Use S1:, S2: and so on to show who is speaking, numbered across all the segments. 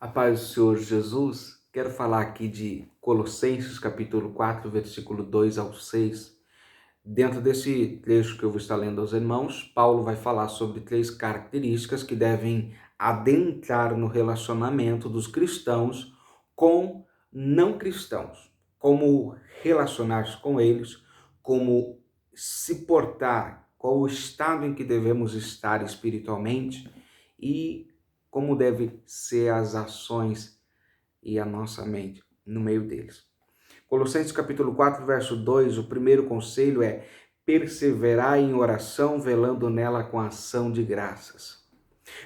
S1: A paz do Senhor Jesus, quero falar aqui de Colossenses capítulo 4, versículo 2 ao 6. Dentro desse trecho que eu vou estar lendo aos irmãos, Paulo vai falar sobre 3 características que devem adentrar no relacionamento dos cristãos com não cristãos. Como relacionar-se com eles, como se portar, qual o estado em que devemos estar espiritualmente e como devem ser as ações e a nossa mente no meio deles. Colossenses capítulo 4, verso 2, o primeiro conselho é perseverar em oração, velando nela com ação de graças.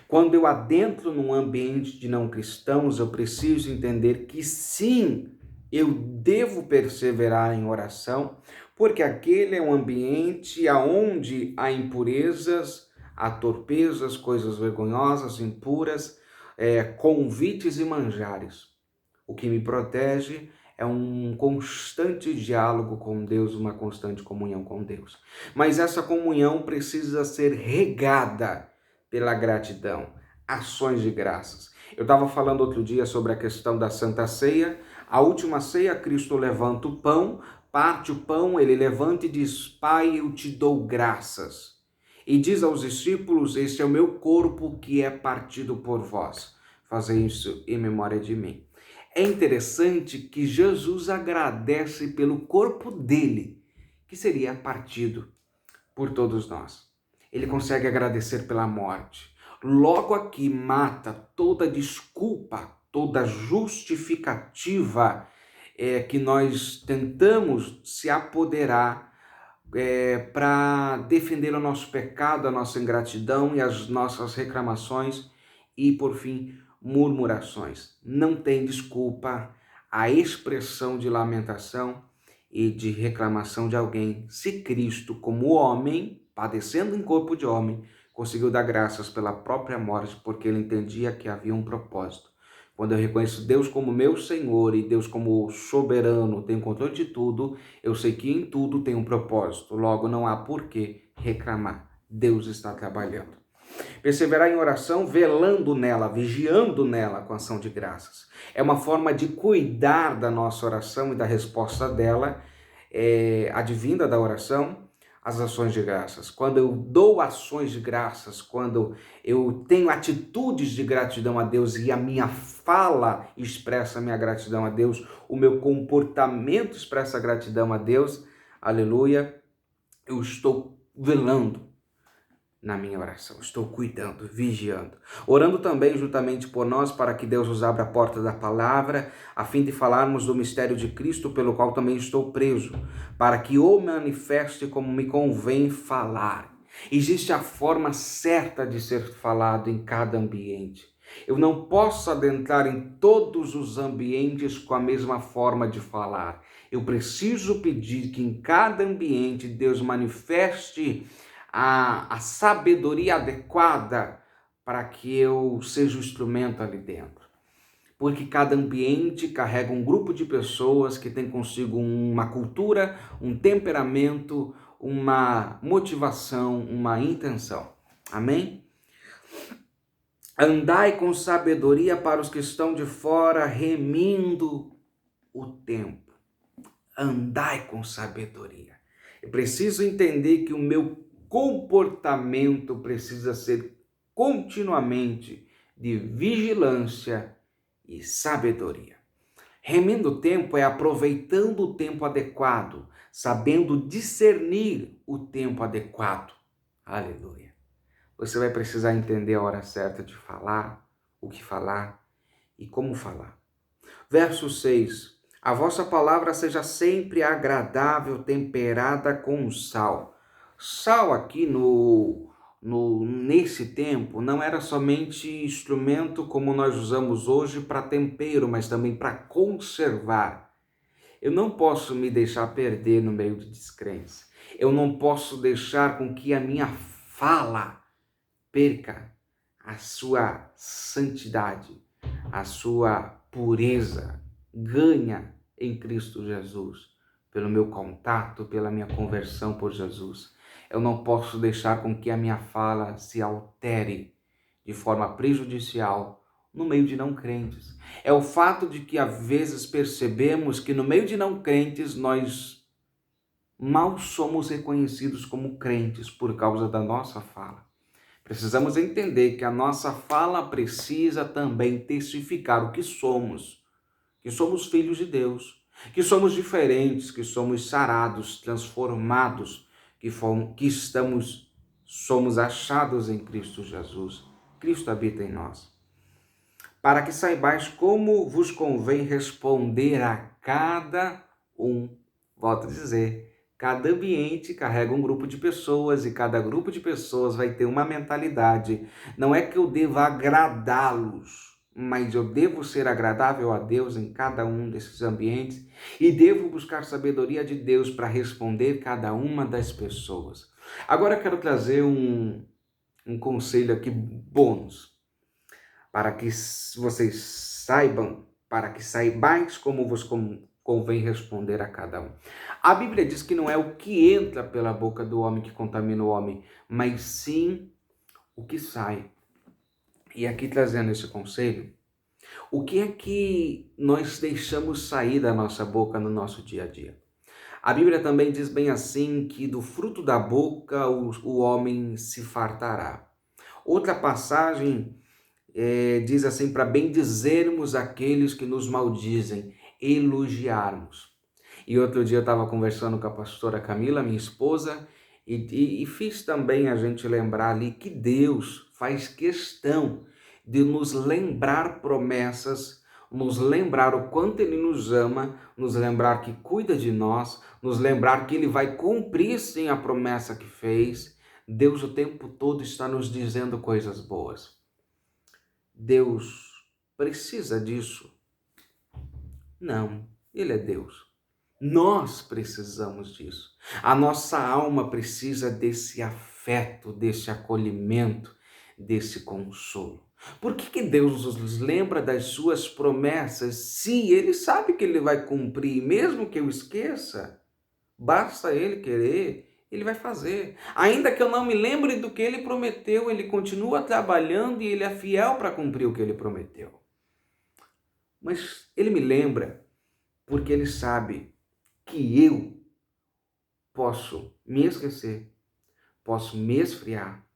S1: Quando eu adentro num ambiente de não cristãos, eu preciso entender que sim, eu devo perseverar em oração, porque aquele é um ambiente onde há impurezas, há torpezas, coisas vergonhosas, impuras, convites e manjares. O que me protege é um constante diálogo com Deus, uma constante comunhão com Deus. Mas essa comunhão precisa ser regada pela gratidão, ações de graças. Eu estava falando outro dia sobre a questão da Santa Ceia. A última ceia, Cristo levanta o pão, parte o pão, ele levanta e diz: Pai, eu te dou graças. E diz aos discípulos: Este é o meu corpo que é partido por vós. Fazei isso em memória de mim. É interessante que Jesus agradece pelo corpo dele, que seria partido por todos nós. Ele consegue agradecer pela morte. Logo aqui mata toda desculpa, toda justificativa que nós tentamos se apoderar para defender o nosso pecado, a nossa ingratidão e as nossas reclamações e, por fim, murmurações. Não tem desculpa a expressão de lamentação e de reclamação de alguém se Cristo, como homem, padecendo em corpo de homem, conseguiu dar graças pela própria morte, porque ele entendia que havia um propósito. Quando eu reconheço Deus como meu Senhor e Deus como soberano, tem controle de tudo, eu sei que em tudo tem um propósito. Logo, não há por que reclamar. Deus está trabalhando. Perseverar em oração, velando nela, vigiando nela com ação de graças. É uma forma de cuidar da nossa oração e da resposta dela, advinda da oração, as ações de graças. Quando eu dou ações de graças, quando eu tenho atitudes de gratidão a Deus e a minha fala expressa a minha gratidão a Deus, o meu comportamento expressa a gratidão a Deus, aleluia, eu estou velando na minha oração, estou cuidando, vigiando, orando também juntamente por nós para que Deus nos abra a porta da palavra, a fim de falarmos do mistério de Cristo, pelo qual também estou preso, para que o manifeste como me convém falar. Existe a forma certa de ser falado em cada ambiente. Eu não posso adentrar em todos os ambientes com a mesma forma de falar. Eu preciso pedir que em cada ambiente Deus manifeste a sabedoria adequada para que eu seja o instrumento ali dentro. Porque cada ambiente carrega um grupo de pessoas que tem consigo uma cultura, um temperamento, uma motivação, uma intenção. Amém? Andai com sabedoria para os que estão de fora, remindo o tempo. Andai com sabedoria. Eu preciso entender que o meu comportamento precisa ser continuamente de vigilância e sabedoria. Remindo o tempo é aproveitando o tempo adequado, sabendo discernir o tempo adequado. Aleluia. Você vai precisar entender a hora certa de falar, o que falar e como falar. Verso 6. A vossa palavra seja sempre agradável, temperada com sal. Sal aqui nesse tempo não era somente instrumento como nós usamos hoje para tempero, mas também para conservar. Eu não posso me deixar perder no meio de descrença. Eu não posso deixar com que a minha fala perca a sua santidade, a sua pureza, ganha em Cristo Jesus, pelo meu contato, pela minha conversão por Jesus. Eu não posso deixar com que a minha fala se altere de forma prejudicial no meio de não crentes. É o fato de que às vezes percebemos que no meio de não crentes nós mal somos reconhecidos como crentes por causa da nossa fala. Precisamos entender que a nossa fala precisa também testificar o que somos filhos de Deus, que somos diferentes, que somos sarados, transformados, somos achados em Cristo Jesus. Cristo habita em nós. Para que saibais como vos convém responder a cada um. Volto a dizer, cada ambiente carrega um grupo de pessoas e cada grupo de pessoas vai ter uma mentalidade. Não é que eu deva agradá-los, mas eu devo ser agradável a Deus em cada um desses ambientes e devo buscar sabedoria de Deus para responder cada uma das pessoas. Agora eu quero trazer um conselho aqui bônus para que vocês saibam, para que saibais como vos convém responder a cada um. A Bíblia diz que não é o que entra pela boca do homem que contamina o homem, mas sim o que sai. E aqui trazendo esse conselho, o que é que nós deixamos sair da nossa boca no nosso dia a dia? A Bíblia também diz bem assim que do fruto da boca o homem se fartará. Outra passagem diz assim, para bendizermos aqueles que nos maldizem, elogiarmos. E outro dia eu estava conversando com a pastora Camila, minha esposa, e fiz também a gente lembrar ali que Deus faz questão de nos lembrar promessas, nos lembrar o quanto Ele nos ama, nos lembrar que cuida de nós, nos lembrar que Ele vai cumprir sim a promessa que fez. Deus o tempo todo está nos dizendo coisas boas. Deus precisa disso? Não, Ele é Deus. Nós precisamos disso. A nossa alma precisa desse afeto, desse acolhimento, desse consolo. Por que Deus nos lembra das suas promessas se Ele sabe que Ele vai cumprir, mesmo que eu esqueça? Basta Ele querer, Ele vai fazer. Ainda que eu não me lembre do que Ele prometeu, Ele continua trabalhando e Ele é fiel para cumprir o que Ele prometeu. Mas Ele me lembra porque Ele sabe que eu posso me esquecer, posso me esfriar,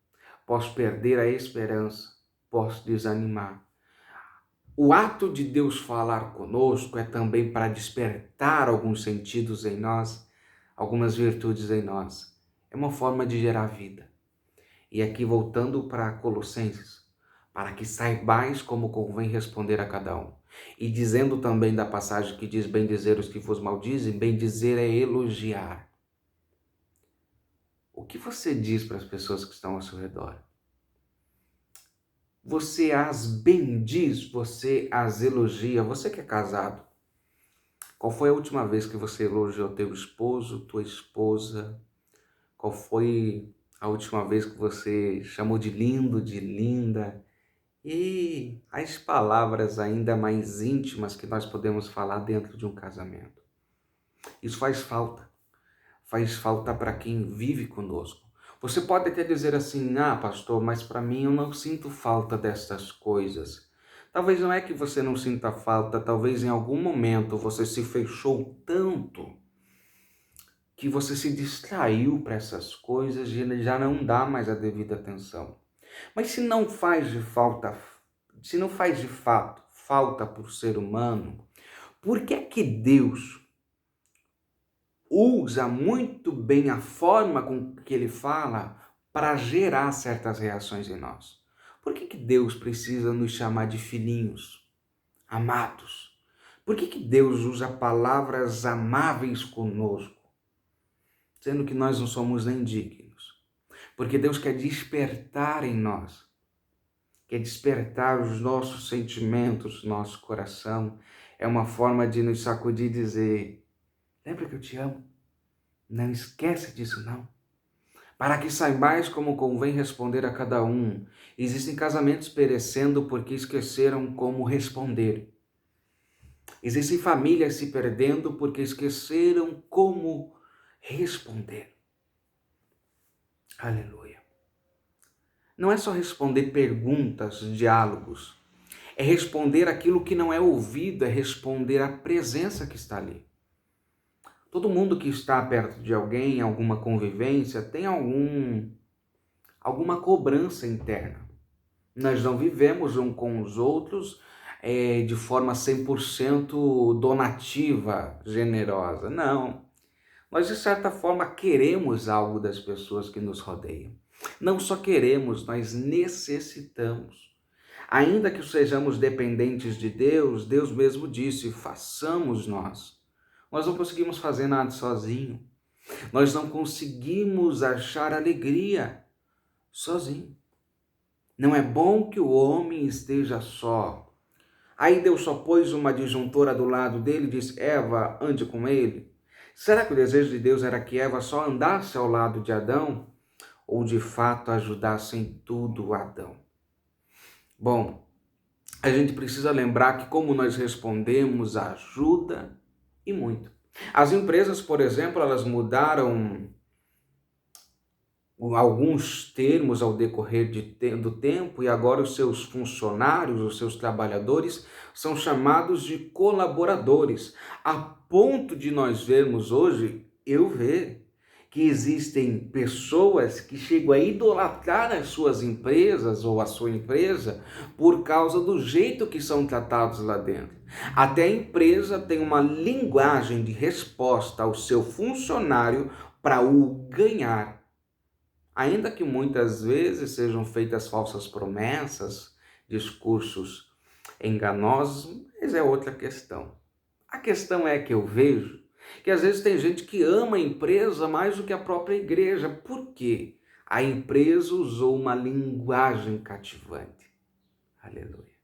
S1: posso perder a esperança, posso desanimar. O ato de Deus falar conosco é também para despertar alguns sentidos em nós, algumas virtudes em nós. É uma forma de gerar vida. E aqui voltando para Colossenses, para que saibais como convém responder a cada um. E dizendo também da passagem que diz bendizer os que vos maldizem, bendizer é elogiar. O que você diz para as pessoas que estão ao seu redor? Você as bendiz, você as elogia, você que é casado. Qual foi a última vez que você elogiou teu esposo, tua esposa? Qual foi a última vez que você chamou de lindo, de linda? E as palavras ainda mais íntimas que nós podemos falar dentro de um casamento. Isso faz falta para quem vive conosco. Você pode até dizer assim, pastor, mas para mim eu não sinto falta destas coisas. Talvez não é que você não sinta falta, talvez em algum momento você se fechou tanto que você se distraiu para essas coisas e já não dá mais a devida atenção. Mas se não faz de fato falta para o ser humano, por que é que Deus usa muito bem a forma com que ele fala para gerar certas reações em nós? Por que Deus precisa nos chamar de filhinhos, amados? Por que Deus usa palavras amáveis conosco, sendo que nós não somos nem dignos? Porque Deus quer despertar em nós, quer despertar os nossos sentimentos, nosso coração. É uma forma de nos sacudir e dizer, lembra que eu te amo? Não esquece disso, não. Para que saibais como convém responder a cada um. Existem casamentos perecendo porque esqueceram como responder. Existem famílias se perdendo porque esqueceram como responder. Aleluia. Não é só responder perguntas, diálogos. É responder aquilo que não é ouvido, é responder à presença que está ali. Todo mundo que está perto de alguém, alguma convivência, tem alguma cobrança interna. Nós não vivemos um com os outros de forma 100% donativa, generosa. Não. Nós, de certa forma, queremos algo das pessoas que nos rodeiam. Não só queremos, nós necessitamos. Ainda que sejamos dependentes de Deus, Deus mesmo disse, façamos nós. Nós não conseguimos fazer nada sozinho. Nós não conseguimos achar alegria sozinho. Não é bom que o homem esteja só. Aí Deus só pôs uma disjuntora do lado dele e disse, Eva, ande com ele. Será que o desejo de Deus era que Eva só andasse ao lado de Adão? Ou de fato ajudasse em tudo Adão? Bom, a gente precisa lembrar que como nós respondemos ajuda e muito. As empresas, por exemplo, elas mudaram alguns termos ao decorrer do tempo e agora os seus funcionários, os seus trabalhadores são chamados de colaboradores, a ponto de nós vermos hoje, eu ver, que existem pessoas que chegam a idolatrar as suas empresas ou a sua empresa por causa do jeito que são tratados lá dentro. Até a empresa tem uma linguagem de resposta ao seu funcionário para o ganhar. Ainda que muitas vezes sejam feitas falsas promessas, discursos enganosos, mas é outra questão. A questão é que eu vejo que às vezes tem gente que ama a empresa mais do que a própria igreja. Por quê? A empresa usou uma linguagem cativante. Aleluia.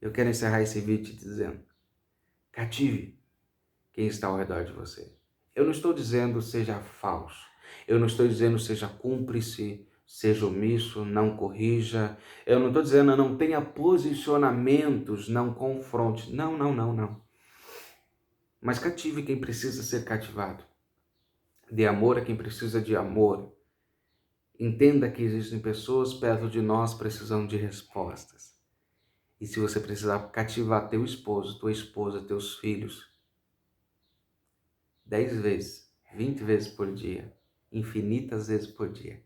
S1: Eu quero encerrar esse vídeo dizendo, cative quem está ao redor de você. Eu não estou dizendo seja falso. Eu não estou dizendo seja cúmplice, seja omisso, não corrija. Eu não estou dizendo não tenha posicionamentos, não confronte. Não, não, não, não. Mas cative quem precisa ser cativado. Dê amor a quem precisa de amor. Entenda que existem pessoas perto de nós precisando de respostas. E se você precisar cativar teu esposo, tua esposa, teus filhos, 10 vezes, 20 vezes por dia, infinitas vezes por dia,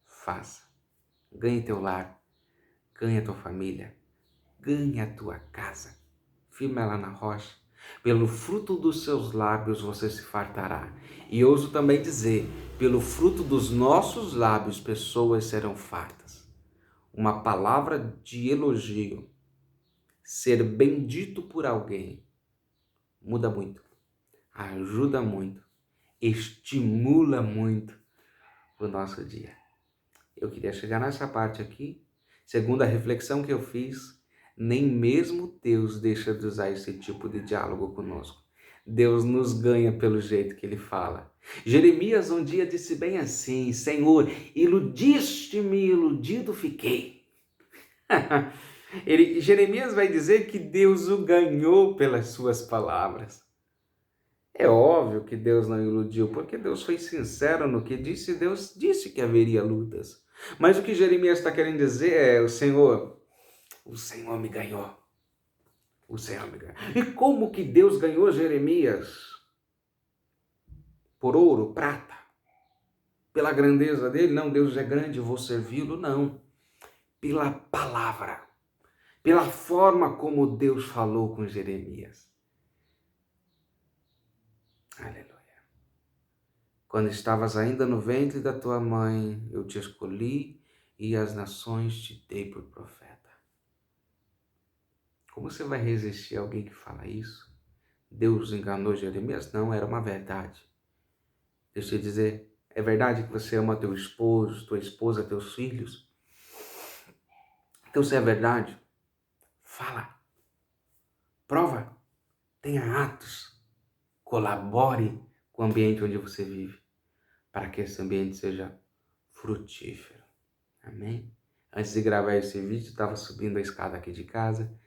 S1: faça. Ganhe teu lar, ganhe a tua família, ganhe a tua casa. Firma ela na rocha. Pelo fruto dos seus lábios você se fartará. E ouso também dizer, pelo fruto dos nossos lábios pessoas serão fartas. Uma palavra de elogio, ser bendito por alguém, muda muito, ajuda muito, estimula muito o nosso dia. Eu queria chegar nessa parte aqui, segundo a reflexão que eu fiz, nem mesmo Deus deixa de usar esse tipo de diálogo conosco. Deus nos ganha pelo jeito que ele fala. Jeremias um dia disse bem assim, Senhor, iludiste-me, iludido fiquei. Jeremias vai dizer que Deus o ganhou pelas suas palavras. É óbvio que Deus não iludiu, porque Deus foi sincero no que disse, Deus disse que haveria lutas. Mas o que Jeremias está querendo dizer é, o Senhor me ganhou. O Senhor me ganhou. E como que Deus ganhou Jeremias? Por ouro, prata? Pela grandeza dele? Não, Deus é grande, eu vou servi-lo? Não. Pela palavra. Pela forma como Deus falou com Jeremias. Aleluia. Quando estavas ainda no ventre da tua mãe, eu te escolhi e as nações te dei por profeta. Como você vai resistir a alguém que fala isso? Deus enganou Jeremias? Não, era uma verdade. Deixa eu te dizer, é verdade que você ama teu esposo, tua esposa, teus filhos? Então, se é verdade, fala, prova, tenha atos, colabore com o ambiente onde você vive, para que esse ambiente seja frutífero. Amém? Antes de gravar esse vídeo, eu estava subindo a escada aqui de casa,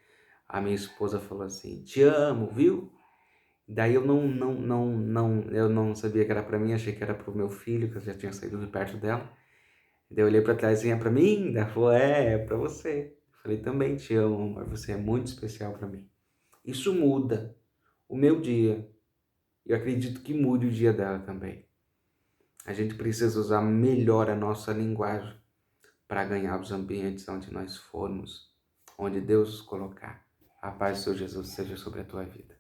S1: a minha esposa falou assim, te amo, viu? Daí eu não sabia que era para mim, achei que era para o meu filho, que eu já tinha saído de perto dela. Daí eu olhei para trás e para mim, ela falou, é para você. Falei, também te amo, amor, você é muito especial para mim. Isso muda o meu dia. Eu acredito que mude o dia dela também. A gente precisa usar melhor a nossa linguagem para ganhar os ambientes onde nós formos, onde Deus nos colocar. A paz do Senhor Jesus seja sobre a tua vida.